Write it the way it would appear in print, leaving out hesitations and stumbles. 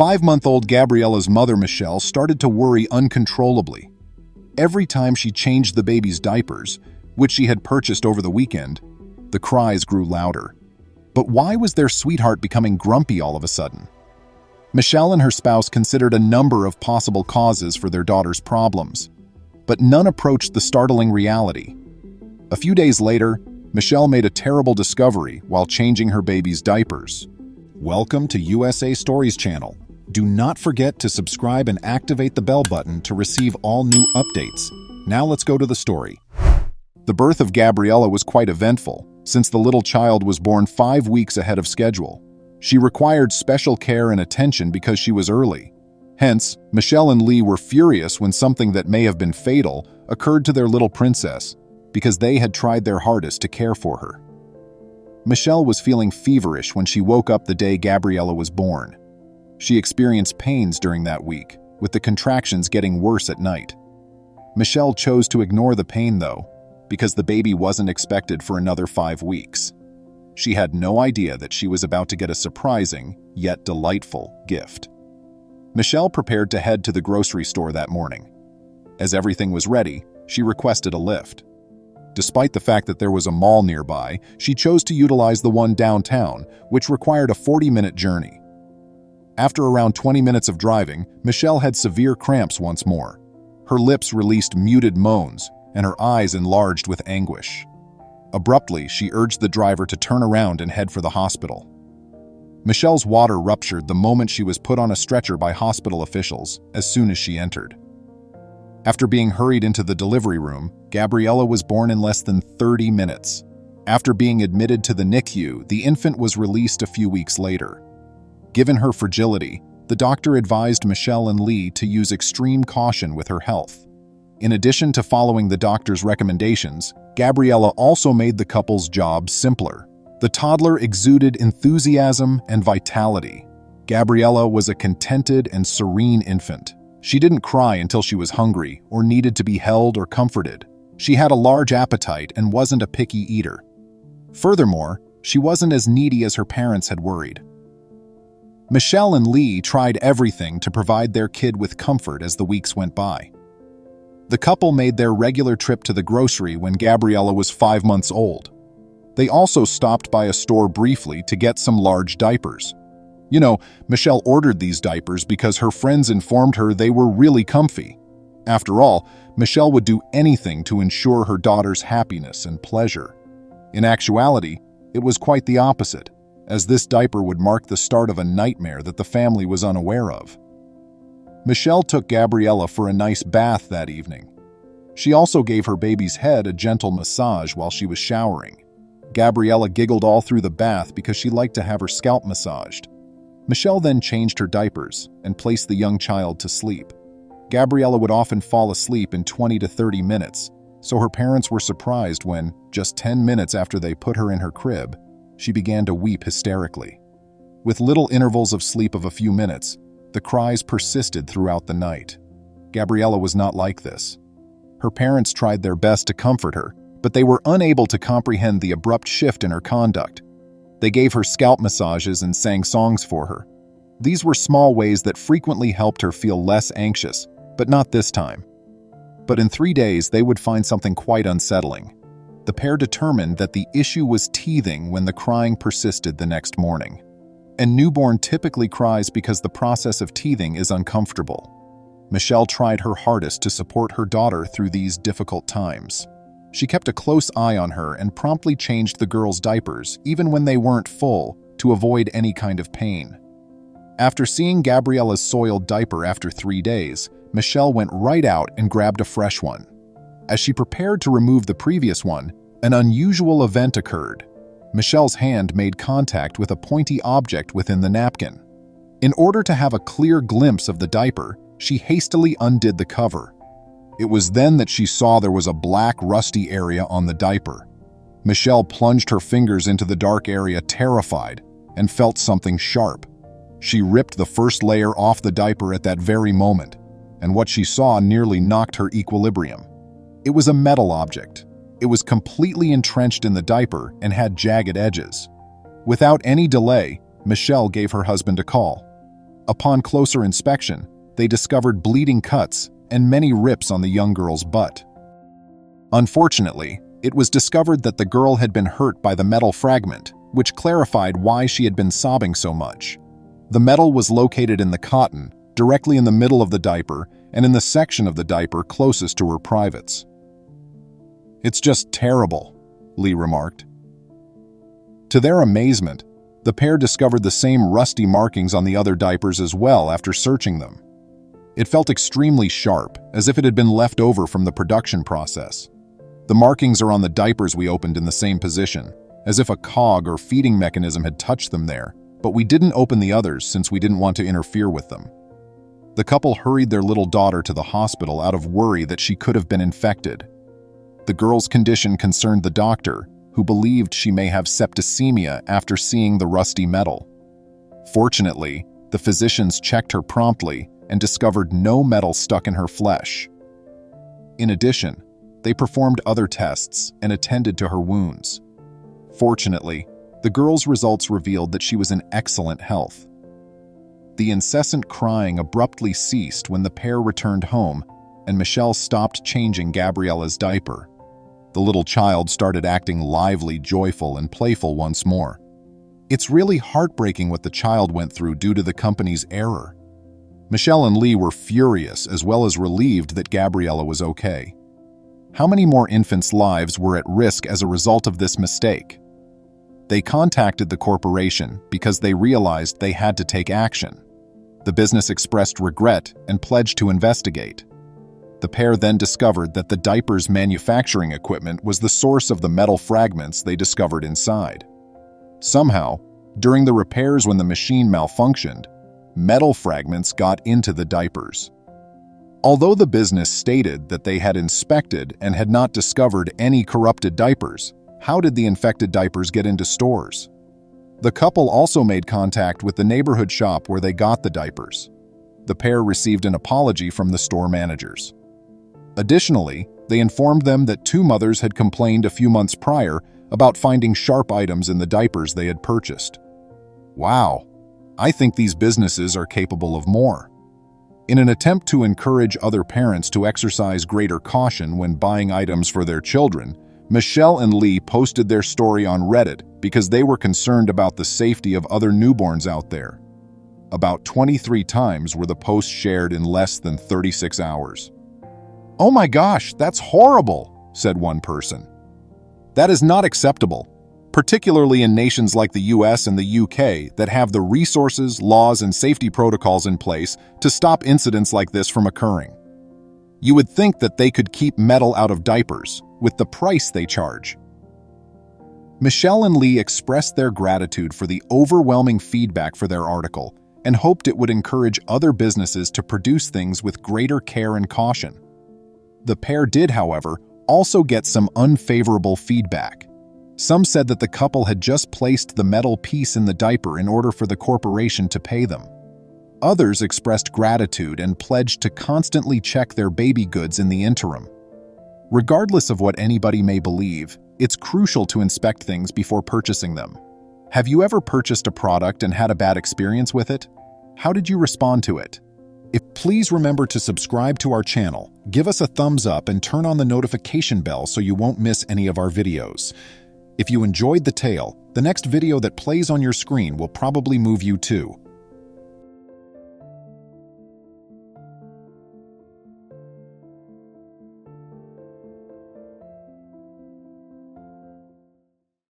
5-month-old Gabriella's mother, Michelle, started to worry uncontrollably. Every time she changed the baby's diapers, which she had purchased over the weekend, the cries grew louder. But why was their sweetheart becoming grumpy all of a sudden? Michelle and her spouse considered a number of possible causes for their daughter's problems, but none approached the startling reality. A few days later, Michelle made a terrible discovery while changing her baby's diapers. Welcome to USA Stories channel. Do not forget to subscribe and activate the bell button to receive all new updates. Now let's go to the story. The birth of Gabriella was quite eventful, since the little child was born 5 weeks ahead of schedule. She required special care and attention because she was early. Hence, Michelle and Lee were furious when something that may have been fatal occurred to their little princess, because they had tried their hardest to care for her. Michelle was feeling feverish when she woke up the day Gabriella was born. She experienced pains during that week, with the contractions getting worse at night. Michelle chose to ignore the pain, though, because the baby wasn't expected for another 5 weeks. She had no idea that she was about to get a surprising, yet delightful, gift. Michelle prepared to head to the grocery store that morning. As everything was ready, she requested a lift. Despite the fact that there was a mall nearby, she chose to utilize the one downtown, which required a 40-minute journey. After around 20 minutes of driving, Michelle had severe cramps once more. Her lips released muted moans, and her eyes enlarged with anguish. Abruptly, she urged the driver to turn around and head for the hospital. Michelle's water ruptured the moment she was put on a stretcher by hospital officials as soon as she entered. After being hurried into the delivery room, Gabriella was born in less than 30 minutes. After being admitted to the NICU, the infant was released a few weeks later. Given her fragility, the doctor advised Michelle and Lee to use extreme caution with her health. In addition to following the doctor's recommendations, Gabriella also made the couple's job simpler. The toddler exuded enthusiasm and vitality. Gabriella was a contented and serene infant. She didn't cry until she was hungry or needed to be held or comforted. She had a large appetite and wasn't a picky eater. Furthermore, she wasn't as needy as her parents had worried. Michelle and Lee tried everything to provide their kid with comfort as the weeks went by. The couple made their regular trip to the grocery when Gabriella was 5 months old. They also stopped by a store briefly to get some large diapers. Michelle ordered these diapers because her friends informed her they were really comfy. After all, Michelle would do anything to ensure her daughter's happiness and pleasure. In actuality, it was quite the opposite, as this diaper would mark the start of a nightmare that the family was unaware of. Michelle took Gabriella for a nice bath that evening. She also gave her baby's head a gentle massage while she was showering. Gabriella giggled all through the bath because she liked to have her scalp massaged. Michelle then changed her diapers and placed the young child to sleep. Gabriella would often fall asleep in 20 to 30 minutes, so her parents were surprised when, just 10 minutes after they put her in her crib, she began to weep hysterically. With little intervals of sleep of a few minutes, the cries persisted throughout the night. Gabriella was not like this. Her parents tried their best to comfort her, but they were unable to comprehend the abrupt shift in her conduct. They gave her scalp massages and sang songs for her. These were small ways that frequently helped her feel less anxious, but not this time. But in 3 days, they would find something quite unsettling. The pair determined that the issue was teething when the crying persisted the next morning. A newborn typically cries because the process of teething is uncomfortable. Michelle tried her hardest to support her daughter through these difficult times. She kept a close eye on her and promptly changed the girls' diapers, even when they weren't full, to avoid any kind of pain. After seeing Gabriella's soiled diaper after 3 days, Michelle went right out and grabbed a fresh one. As she prepared to remove the previous one, an unusual event occurred. Michelle's hand made contact with a pointy object within the napkin. In order to have a clear glimpse of the diaper, she hastily undid the cover. It was then that she saw there was a black, rusty area on the diaper. Michelle plunged her fingers into the dark area, terrified, and felt something sharp. She ripped the first layer off the diaper at that very moment, and what she saw nearly knocked her equilibrium. It was a metal object. It was completely entrenched in the diaper and had jagged edges. Without any delay, Michelle gave her husband a call. Upon closer inspection, they discovered bleeding cuts and many rips on the young girl's butt. Unfortunately, it was discovered that the girl had been hurt by the metal fragment, which clarified why she had been sobbing so much. The metal was located in the cotton, directly in the middle of the diaper and in the section of the diaper closest to her privates. "It's just terrible," Lee remarked. To their amazement, the pair discovered the same rusty markings on the other diapers as well after searching them. It felt extremely sharp, as if it had been left over from the production process. The markings are on the diapers we opened in the same position, as if a cog or feeding mechanism had touched them there, but we didn't open the others since we didn't want to interfere with them. The couple hurried their little daughter to the hospital out of worry that she could have been infected. The girl's condition concerned the doctor, who believed she may have septicemia after seeing the rusty metal. Fortunately, the physicians checked her promptly and discovered no metal stuck in her flesh. In addition, they performed other tests and attended to her wounds. Fortunately, the girl's results revealed that she was in excellent health. The incessant crying abruptly ceased when the pair returned home and Michelle stopped changing Gabriella's diaper. The little child started acting lively, joyful, and playful once more. It's really heartbreaking what the child went through due to the company's error. Michelle and Lee were furious as well as relieved that Gabriella was okay. How many more infants' lives were at risk as a result of this mistake? They contacted the corporation because they realized they had to take action. The business expressed regret and pledged to investigate. The pair then discovered that the diaper's manufacturing equipment was the source of the metal fragments they discovered inside. Somehow, during the repairs when the machine malfunctioned, metal fragments got into the diapers. Although the business stated that they had inspected and had not discovered any corrupted diapers, how did the infected diapers get into stores? The couple also made contact with the neighborhood shop where they got the diapers. The pair received an apology from the store managers. Additionally, they informed them that two mothers had complained a few months prior about finding sharp items in the diapers they had purchased. Wow, I think these businesses are capable of more. In an attempt to encourage other parents to exercise greater caution when buying items for their children, Michelle and Lee posted their story on Reddit because they were concerned about the safety of other newborns out there. About 23 times were the posts shared in less than 36 hours. "Oh my gosh, that's horrible," said one person. "That is not acceptable, particularly in nations like the US and the UK that have the resources, laws, and safety protocols in place to stop incidents like this from occurring. You would think that they could keep metal out of diapers with the price they charge." Michelle and Lee expressed their gratitude for the overwhelming feedback for their article and hoped it would encourage other businesses to produce things with greater care and caution. The pair did, however, also get some unfavorable feedback. Some said that the couple had just placed the metal piece in the diaper in order for the corporation to pay them. Others expressed gratitude and pledged to constantly check their baby goods in the interim. Regardless of what anybody may believe, it's crucial to inspect things before purchasing them. Have you ever purchased a product and had a bad experience with it? How did you respond to it? Please remember to subscribe to our channel, give us a thumbs up, and turn on the notification bell so you won't miss any of our videos. If you enjoyed the tale, the next video that plays on your screen will probably move you too.